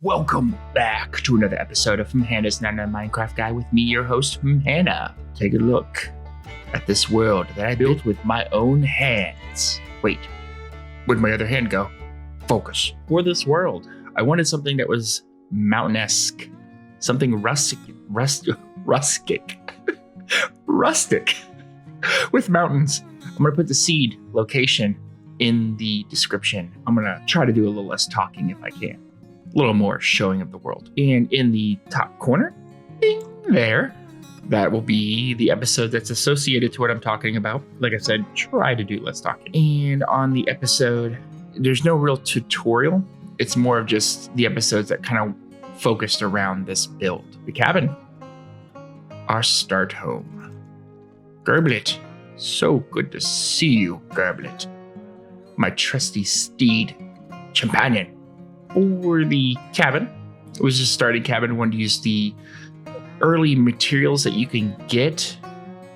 Welcome back to another episode of Hannah's Not a Minecraft Guy with me, your host, Hannah. Take a look at this world that I built with my own hands. Wait, where'd my other hand go? Focus. For this world, I wanted something that was mountain-esque, something rustic with mountains. I'm gonna put the seed location in the description. I'm gonna try to do a little less talking if I can. A little more showing of the world. And in the top corner, ding, there, that will be the episode that's associated to what I'm talking about. Like I said, try to do less talking. And on the episode, there's no real tutorial. It's more of just the episodes that kind of focused around this build. The cabin, our start home. Gerblet, so good to see you, Gerblet. My trusty steed, companion. For the cabin, it was just a starting cabin. I wanted to use the early materials that you can get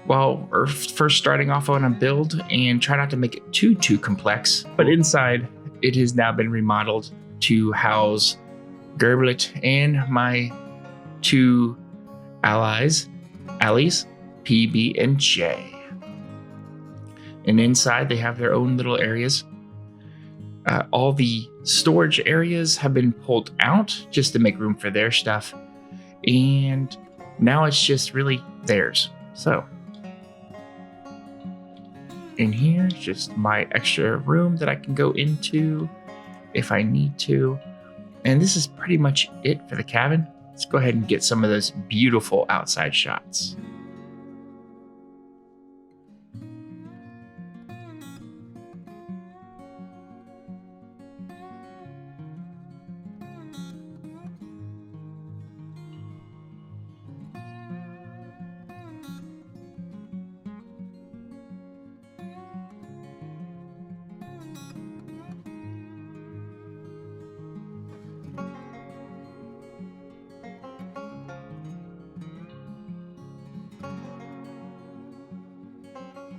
while first starting off on a build and try not to make it too complex. But inside, it has now been remodeled to house Gerblet and my two allies, PB and J. And inside, they have their own little areas. All the storage areas have been pulled out just to make room for their stuff. And now it's just really theirs. So in here is just my extra room that I can go into if I need to. And this is pretty much it for the cabin. Let's go ahead and get some of those beautiful outside shots.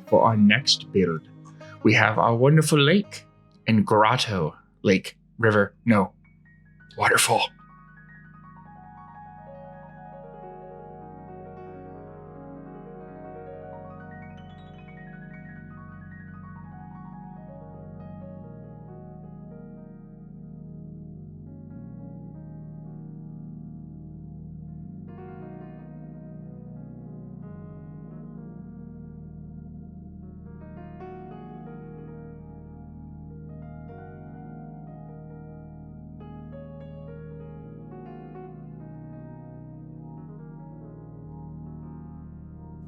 For our next build, we have our wonderful lake and grotto. Lake, river, no, waterfall.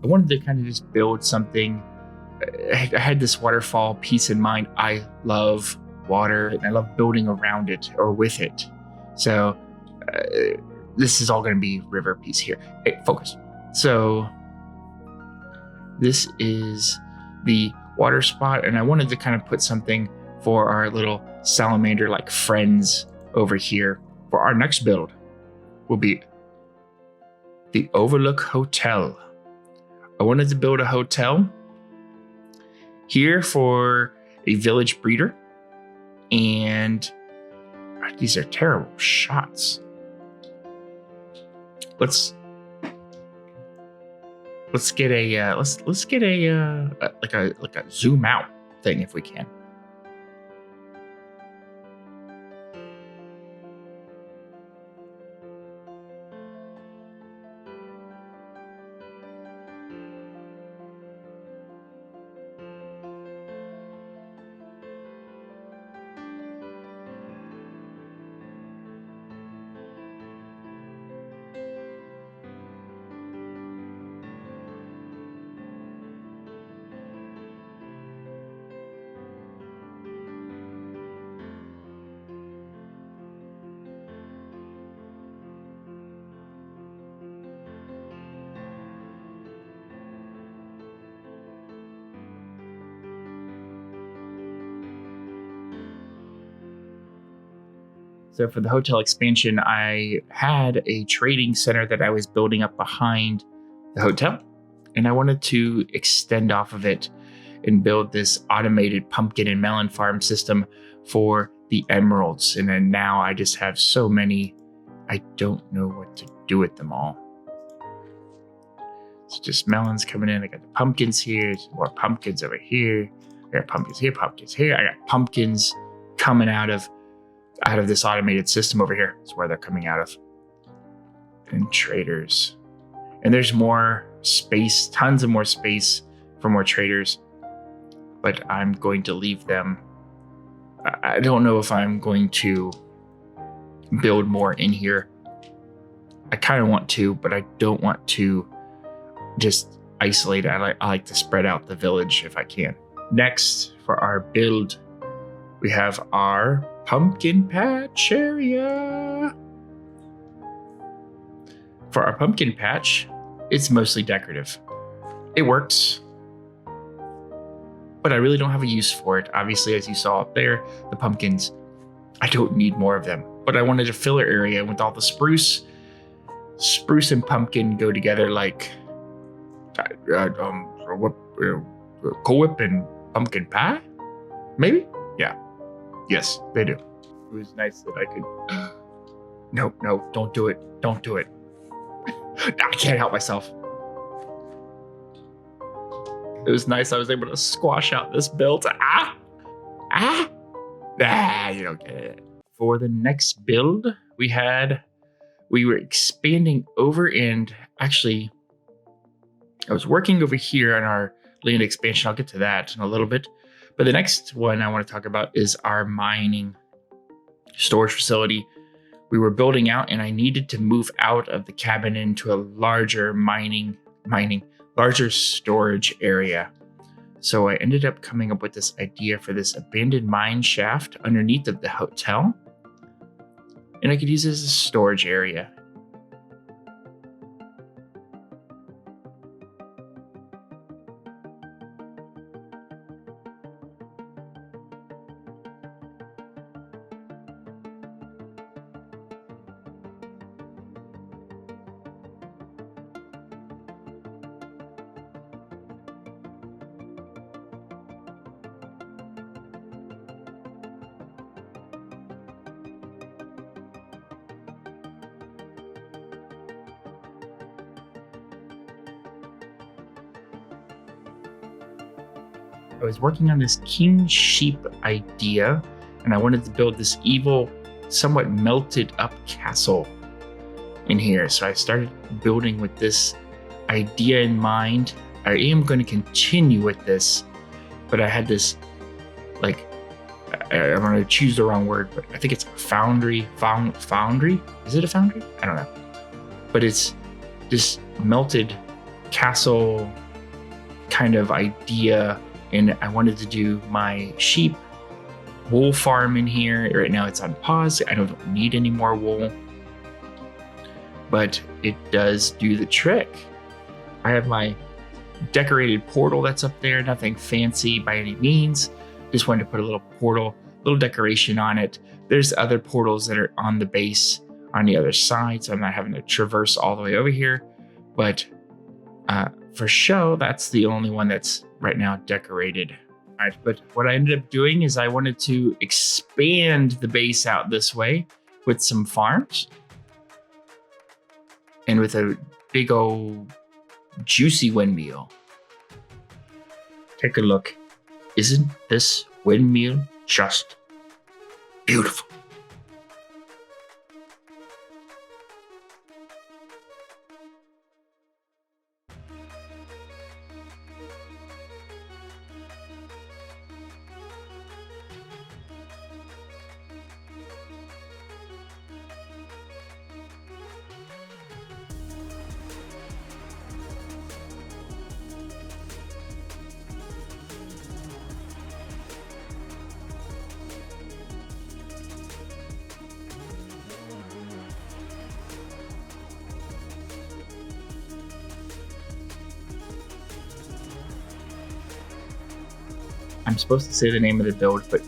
I wanted to kind of just build something. I had this waterfall piece in mind. I love water and I love building around it or with it. So this is all going to be river piece here. Hey, focus. So this is the water spot, and I wanted to kind of put something for our little salamander like friends over here. For our next build will be the Overlook Hotel. I wanted to build a hotel here for a village breeder, and these are terrible shots. Let's get a let's get a like a zoom out thing if we can. So for the hotel expansion, I had a trading center that I was building up behind the hotel, and I wanted to extend off of it and build this automated pumpkin and melon farm system for the emeralds. And then now I just have so many I don't know what to do with them all. So just melons coming in. I got the pumpkins here, more pumpkins over here. I got pumpkins here, pumpkins here. I got pumpkins coming out of this automated system over here. That's where they're coming out of. And traders. And there's more space, tons of more space for more traders. But I'm going to leave them. I don't know if I'm going to build more in here. I kind of want to, but I don't want to just isolate it. I like to spread out the village if I can. Next, for our build, we have our pumpkin patch area. For our pumpkin patch, it's mostly decorative. It works, but I really don't have a use for it. Obviously, as you saw up there, the pumpkins, I don't need more of them. But I wanted a filler area with all the spruce. Spruce and pumpkin go together like Cool Whip and pumpkin pie? Maybe? Yeah. Yes, they do. It was nice that I could... No, don't do it. Don't do it. I can't help myself. It was nice I was able to squash out this build. You don't get it. For the next build, we were expanding over, and actually, I was working over here on our land expansion. I'll get to that in a little bit. But the next one I want to talk about is our mining storage facility. We were building out, and I needed to move out of the cabin into a larger larger storage area. So I ended up coming up with this idea for this abandoned mine shaft underneath of the hotel. And I could use it as a storage area. I was working on this king sheep idea, and I wanted to build this evil, somewhat melted up castle in here. So I started building with this idea in mind. I am going to continue with this, but I had this, I'm going to choose the wrong word, but I think it's foundry. Foundry? Is it a foundry? I don't know. But it's this melted castle kind of idea. And I wanted to do my sheep wool farm in here. Right now it's on pause. I don't need any more wool, but it does do the trick. I have my decorated portal that's up there. Nothing fancy by any means. Just wanted to put a little portal, little decoration on it. There's other portals that are on the base on the other side, so I'm not having to traverse all the way over here. But for show, that's the only one that's right now decorated. All right, but what I ended up doing is I wanted to expand the base out this way with some farms and with a big old juicy windmill. Take a look. Isn't this windmill just beautiful? I'm supposed to say the name of the build, but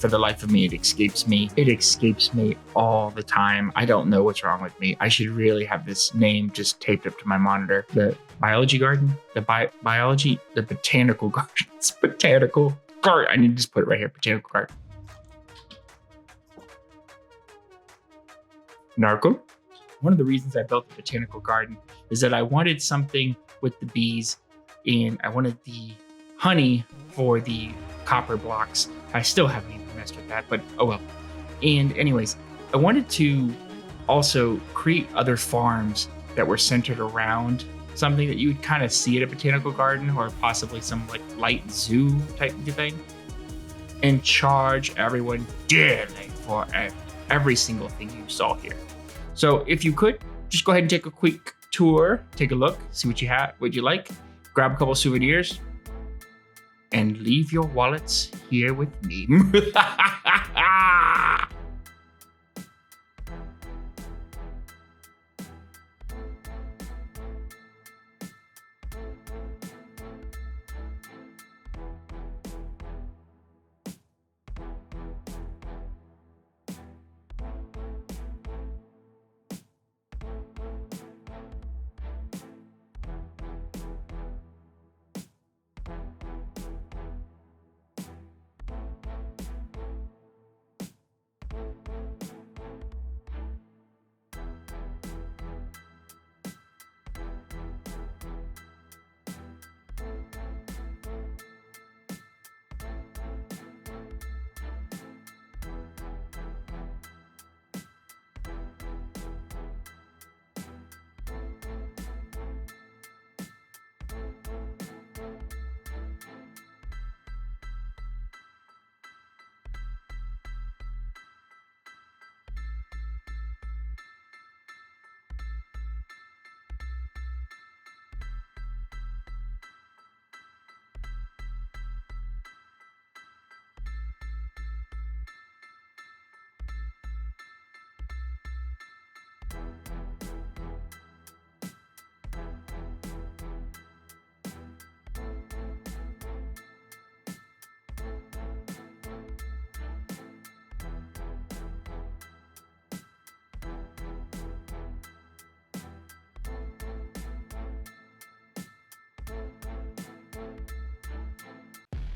for the life of me, it escapes me. It escapes me all the time. I don't know what's wrong with me. I should really have this name just taped up to my monitor. The biology garden? The botanical garden. It's botanical garden. I need to just put it right here. Botanical garden. Narco? one of the reasons I built the botanical garden is that I wanted something with the bees, and I wanted the honey for the copper blocks. I still haven't even messed with that, but oh well. And anyways, I wanted to also create other farms that were centered around something that you would kind of see at a botanical garden, or possibly some like light zoo type of thing, and charge everyone dearly for every single thing you saw here. So if you could, just go ahead and take a quick tour, take a look, see what you have, what you like, grab a couple souvenirs, and leave your wallets here with me.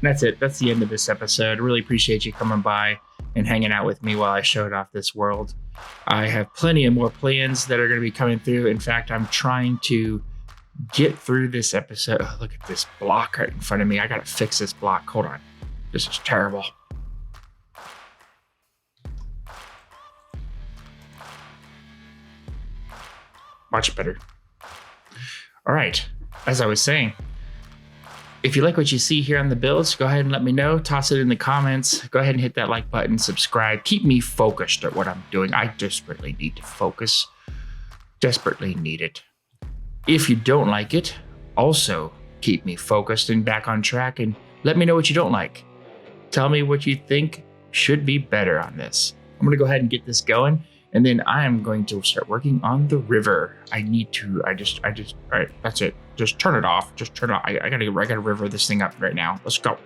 That's it. That's the end of this episode. Really appreciate you coming by and hanging out with me while I showed off this world. I have plenty of more plans that are going to be coming through. In fact, I'm trying to get through this episode. Oh, look at this block right in front of me. I got to fix this block. Hold on. This is terrible. Much better. All right. As I was saying, if you like what you see here on the builds, go ahead and let me know. Toss it in the comments. Go ahead and hit that like button, subscribe. Keep me focused at what I'm doing. I desperately need to focus. Desperately need it. If you don't like it, also keep me focused and back on track, and let me know what you don't like. Tell me what you think should be better on this. I'm going to go ahead and get this going, and then I am going to start working on the river. I just, all right, that's it. Just turn it off. Just turn it off. I gotta river this thing up right now. Let's go.